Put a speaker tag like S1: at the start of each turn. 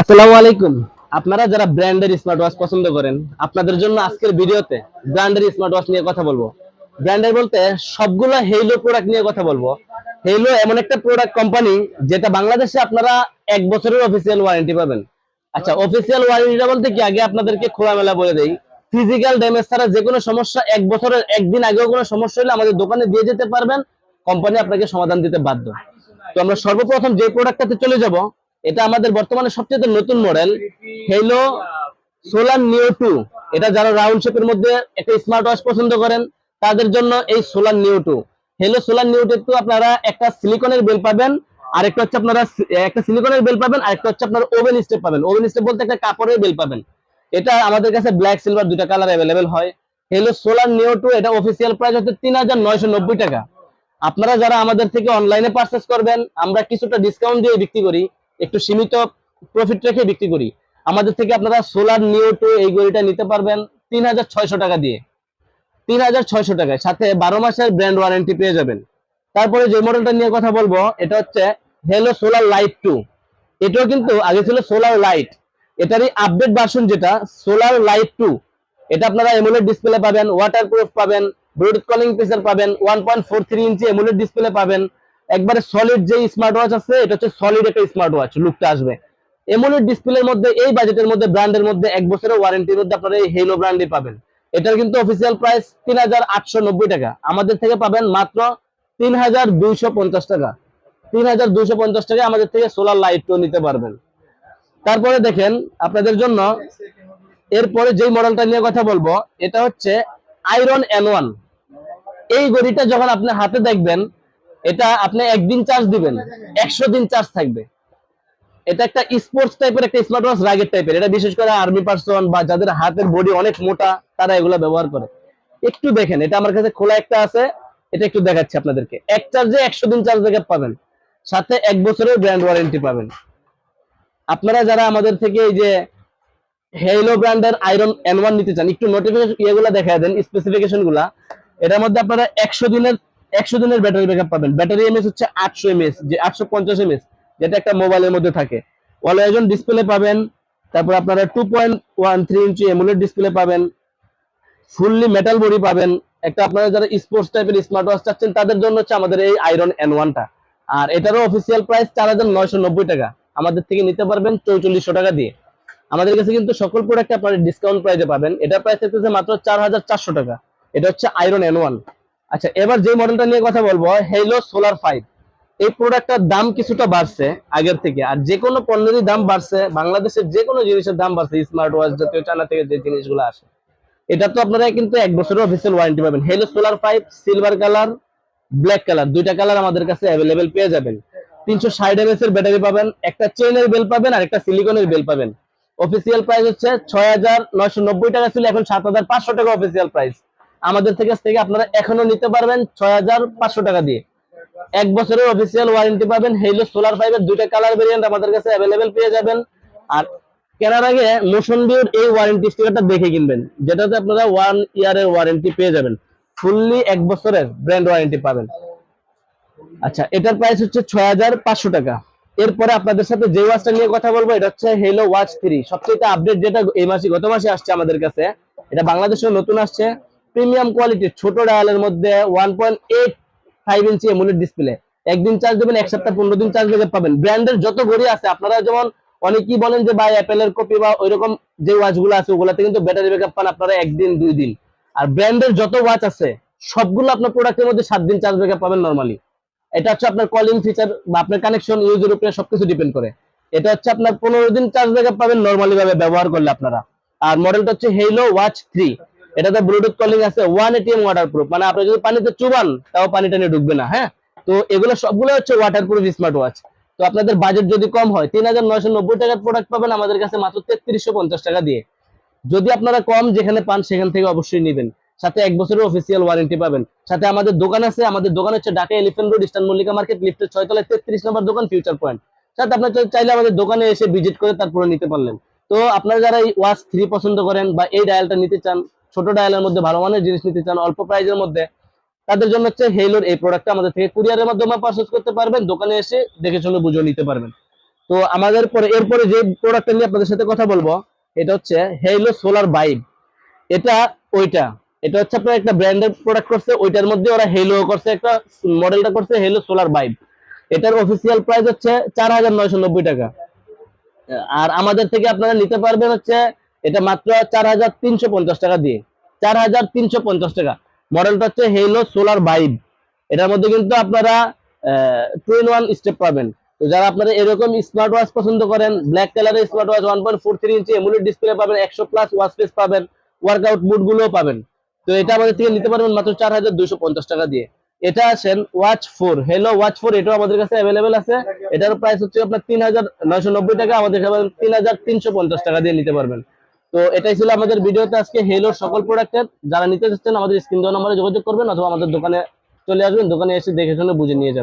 S1: আসসালামু আলাইকুম। আপনারা যারা ব্র্যান্ডের স্মার্ট ওয়াচ পছন্দ করেন, আপনাদের জন্য আজকের ভিডিওতে ব্র্যান্ডের স্মার্ট ওয়াচ নিয়ে কথা বলবো। ব্র্যান্ডের বলতে সবগুলো হেইলো প্রোডাক্ট নিয়ে কথা বলবো। হেইলো এমন একটা প্রোডাক্ট কোম্পানি যেটা বাংলাদেশে আপনারা 1 বছরের অফিসিয়াল ওয়ারেন্টি পাবেন। আচ্ছা, অফিসিয়াল ওয়ারেন্টিটা বলতে কি, আগে আপনাদেরকে খোলামেলা বলে দেই। ফিজিক্যাল ড্যামেজ ছাড়া যে কোনো সমস্যা 1 বছরের একদিন আগেও কোনো সমস্যা হলে আমাদের দোকানে দিয়ে যেতে পারবেন, কোম্পানি আপনাকে সমাধান দিতে বাধ্য। তো আমরা সর্বপ্রথম যে প্রোডাক্টটাতে চলে যাব, এটা আমাদের বর্তমানে সবচেয়ে নতুন মডেল, হেলো সোলার নিও 2। এটা যারা রাউন্ড শেপের মধ্যে একটা স্মার্ট ওয়াচ পছন্দ করেন তাদের জন্য এই সোলার নিও 2। হেলো সোলার নিও 2 আপনারা একটা সিলিকনের বেল পাবেন, আরেকটা হচ্ছে আপনারা একটা সিলিকনের বেল পাবেন, আরেকটা হচ্ছে আপনারা ওভেন স্টেপ পাবেন। ওভেন স্টেপ বলতে একটা কাপড়ের বেল পাবেন। এটা আমাদের কাছে ব্ল্যাক সিলভার দুইটা কালার অ্যাভেলেবেল হয়। হেলো সোলার নিও 2 এটা অফিসিয়াল প্রাইস হচ্ছে 3990 টাকা। আপনারা যারা আমাদের থেকে অনলাইনে পারচেজ করবেন, আমরা কিছুটা ডিসকাউন্ট দিয়ে বিক্রি করি, একটু সীমিত প্রফিট রেখে বিক্রি করি। আমাদের থেকে আপনারা সোলার নিও 2 এই ঘড়িটা নিতে পারবেন 3600 টাকা দিয়ে। 3600 টাকায় সাথে 12 মাসের ব্র্যান্ড ওয়ারেন্টি পেয়ে যাবেন। তারপরে যে মডেলটা নিয়ে কথা বলবো, এটা হচ্ছে হেলো সোলার লাইট 2। এটাও কিন্তু আগে ছিল সোলার লাইট, এটারই আপডেট ভার্সন যেটা সোলার লাইট 2। এটা আপনারা এমোলেড ডিসপ্লে পাবেন, ওয়াটারপ্রুফ পাবেন, ব্লুটুথ কলিং ফিচার পাবেন, 1.43 ইঞ্চি এমোলেড ডিসপ্লে পাবেন। একবারে সলিড যে স্মার্ট ওয়াচ আছে, এটা হচ্ছে সলিড একটা স্মার্ট ওয়াচ লুকটা আসবে। এমোলেড ডিসপ্লের মধ্যে এই বাজেটের মধ্যে ব্র্যান্ডের মধ্যে 1 বছরের ওয়ারেন্টির মধ্যে আপনারা এই হেলো ব্র্যান্ডই পাবেন। এটার কিন্তু অফিসিয়াল প্রাইস 3890 টাকা, আমাদের থেকে পাবেন মাত্র 3250 টাকা। 3250 টাকা আমাদের থেকে সোলার লাইট নিতে পারবেন। তারপরে দেখেন আপনাদের জন্য এরপরে যেই মডেলটা নিয়ে কথা বলবো, এটা হচ্ছে আয়রন N1। এই ঘড়িটা যখন আপনি হাতে দেখবেন, এটা আপনি একদিন চার্জ দিবেন, 100 দিন চার্জ থাকবে। এটা একটা স্পোর্টস টাইপের একটা স্মার্ট ওয়াচ, রাগের টাইপের। এটা বিশেষ করে আর্মি পার্সন বা যাদের হাতের বডি অনেক মোটা, তারা এগুলো ব্যবহার করে। একটু দেখেন, এটা আমার কাছে খোলা একটা আছে, এটা একটু দেখাচ্ছি আপনাদেরকে। এক চার্জে 100 দিন চার্জ ব্যাকআপ পাবেন, সাথে 1 বছরের ব্র্যান্ড ওয়ারেন্টি পাবেন। আপনারা যারা আমাদের থেকে এই যে হেইলো ব্র্যান্ডের আয়রন N1 নিতে চান, একটু নোটিফিকেশন ইয়েগুলো দেখা দেন, স্পেসিফিকেশন গুলা। এটার মধ্যে আপনারা 100 দিনের ব্যাটারি ব্যাকআপ পাবেন। ব্যাটারি এমএস হচ্ছে 800 এমএস, যে 850 এমএস, যেটা একটা মোবাইলের মধ্যে থাকে। অলওয়েজন ডিসপ্লে পাবেন। তারপর আপনারা 2.13 ইঞ্চি এমোলেড ডিসপ্লে পাবেন, ফুললি মেটাল বডি পাবেন। একটা আপনারা যারা স্পোর্টস টাইপের স্মার্ট ওয়াচ চাচ্ছেন তাদের জন্য হচ্ছে আমাদের এই আয়রন N1টা। আর এটারও অফিসিয়াল প্রাইস 4990 টাকা, আমাদের থেকে নিতে পারবেন 4400 টাকা দিয়ে। আমাদের কাছে কিন্তু সকল প্রোডাক্ট আপনারা ডিসকাউন্ট প্রাইসে পাবেন। এটার প্রাইস হচ্ছে মাত্র 4400 টাকা। এটা হচ্ছে আয়রন N1। আচ্ছা, এবার যে মডেলটা নিয়ে কথা বলবো, হেলো সোলার 5। এই প্রোডাক্টটার দাম কিছুটা বাড়ছে আগের থেকে, আর যে কোনো পণ্যেরই দাম বাড়ছে, বাংলাদেশের যে কোনো জিনিসের দাম বাড়ছে, স্মার্ট ওয়াচ জাতীয় চায়না থেকে যে জিনিসগুলো আসে। এটা তো আপনারা কিন্তু 1 বছরের অফিসিয়াল ওয়ারেন্টি পাবেন। Hello solar 5 silver colour, black colour, দুইটা কালার আমাদের কাছে অ্যাভেলেবেল পেয়ে যাবেন। 360 এমএস এর ব্যাটারি পাবেন, একটা চেইনের বেল পাবেন, আর একটা সিলিকনের বেল পাবেন। অফিসিয়াল প্রাইস হচ্ছে 6990 টাকা ছিল, এখন 7500 টাকা অফিসিয়াল প্রাইস। আমাদের থেকে আপনারা এখনো নিতে পারবেন 6500 টাকা দিয়ে। 1 বছরের অফিসিয়াল ওয়ারেন্টি পাবেন। হেলো সোলার 5 এর দুইটা কালার ভেরিয়েন্ট আমাদের কাছে অ্যাভেলেবেল পেয়ে যাবেন। আর কেনার আগে মোশন ভিউর এই ওয়ারেন্টি স্টিকারটা দেখে কিনবেন, যেটাতে আপনারা 1 ইয়ারের ওয়ারেন্টি পেয়ে যাবেন। ফুললি 1 বছরের ব্র্যান্ড ওয়ারেন্টি পাবেন। আচ্ছা, এটার প্রাইস হচ্ছে 6500 টাকা। এরপরে আপনাদের সাথে যে ওয়াচটা নিয়ে কথা বলবো, এটা হচ্ছে হেলো ওয়াচ 3, সবচেয়ে আপডেট, যেটা এই মাসে গত মাসে আসছে আমাদের কাছে। এটা বাংলাদেশেও নতুন আসছে, প্রিমিয়াম কোয়ালিটির ছোট ডায়ালের মধ্যে 1.85 ইঞ্চি এমোলেড ডিসপ্লে। একদিন চার্জ দেবেন, এক সপ্তাহ 15 দিন চার্জ ব্যাকআপ পাবেন। ব্র্যান্ডের যত ঘড়ি আছে, আপনারা যেমন অনেকেই বলেন যে ভাই অ্যাপেলের কপি বা ওইরকম যে ওয়াচগুলো আছে, ওগুলাতে কিন্তু ব্যাটারি ব্যাকআপ পান আপনারা একদিন 2 দিন। আর ব্র্যান্ডের যত ওয়াচ আছে সবগুলো আপনার প্রোডাক্টের মধ্যে 7 দিন চার্জ ব্যাকআপ পাবেন নরমালি। এটা হচ্ছে আপনার কলিং ফিচার বা আপনার কানেকশন ইউজের উপরে সবকিছু ডিপেন্ড করে। এটা হচ্ছে আপনার 15 দিন চার্জ ব্যাকআপ পাবেন নরমালি ভাবে ব্যবহার করলে আপনারা। আর মডেলটা হচ্ছে হেলো ওয়াচ 3। এটাতে ব্লুটুথ কলিং আছে, 180 ওয়াটারপ্রুফ, মানে আপনি যদি পানিতে চুবান তাও পানি টানি ঢুকবে না। হ্যাঁ, তো এগুলো সবগুলো হচ্ছে ওয়াটারপ্রুফ স্মার্ট ওয়াচ। তো আপনাদের বাজেট যদি কম হয়, 3990 টাকার প্রোডাক্ট পাবেন আমাদের কাছে মাত্র 3350 টাকা দিয়ে। যদি আপনারা কম যেখানে পান সেখান থেকে অবশ্যই নেবেন, সাথে 1 বছরের অফিসিয়াল ওয়ারেন্টি পাবেন। সাথে আমাদের দোকান আছে, আমাদের দোকান হচ্ছে Dhaka elephant road, eastern Mallika market, লিফটের 6 তলায় 33 নম্বর দোকান, ফিউচার পয়েন্ট। সাথে আপনারা চাইলে আমাদের দোকানে এসে ভিজিট করে তারপরে নিতে পারলেন। তো আপনারা যারা এই ওয়াচ 3 পছন্দ করেন বা এই ডায়ালটা নিতে চান, ছোট ডায়ালের মধ্যে ভালো মানের জিনিস নিতে চান অল্প প্রাইজের মধ্যে, তাদের জন্য হচ্ছে হেলোর এই প্রোডাক্টটা আমাদের থেকে কুরিয়ারের মাধ্যমে পারচেজ করতে পারবেন, দোকানে এসে দেখে শুনে বুঝে নিতে পারবেন। তো আমাদের পরে এরপরে যে প্রোডাক্টটা নিয়ে আপনাদের সাথে কথা বলবো, এটা হচ্ছে হেইলো সোলার ভাইব। এটা ওইটা, এটা হচ্ছে আপনার একটা ব্র্যান্ডের প্রোডাক্ট করছে, ওইটার মধ্যে ওরা হেলো করছে, একটা মডেলটা করছে হেলো সোলার ভাইব। এটার অফিসিয়াল প্রাইস হচ্ছে 4,990 টাকা। আর আমাদের থেকে আপনারা নিতে পারবেন হচ্ছে এটা মাত্র 4,350 টাকা দিয়ে। 4,350 টাকা। মডেলটা হচ্ছে হেলো সোলার ভাইব। এটার মধ্যে কিন্তু আপনারা 2 in 1 স্টেপ পাবেন। তো যারা আপনারা এরকম স্মার্ট ওয়াচ পছন্দ করেন, ব্ল্যাক কালারের স্মার্ট ওয়াচ 1.43 ইঞ্চি এমুলেট ডিসপ্লে পাবেন, 100+ ওয়াচ পেস পাবেন, ওয়ার্কআউট মুড গুলোও পাবেন। তো এটা আমাদের থেকে নিতে পারবেন মাত্র 4,250 টাকা দিয়ে। এটা আছেন ওয়াচ 4, হেলো ওয়াচ 4, এটাও আমাদের কাছে অ্যাভেলেবেল আছে। এটার প্রাইস হচ্ছে আপনার 3,990 টাকা, আমাদের কাছে 3,350 টাকা দিয়ে নিতে পারবেন। তো এটাই ছিল আমাদের ভিডিওতে আজকে হেলোর সকল প্রোডাক্টের। যারা নিতে চাচ্ছেন আমাদের স্ক্রিন দেওয়া নম্বরে যোগাযোগ করবেন, অথবা আমাদের দোকানে চলে আসবেন, দোকানে এসে দেখে শুনে বুঝে নিয়ে যাবেন।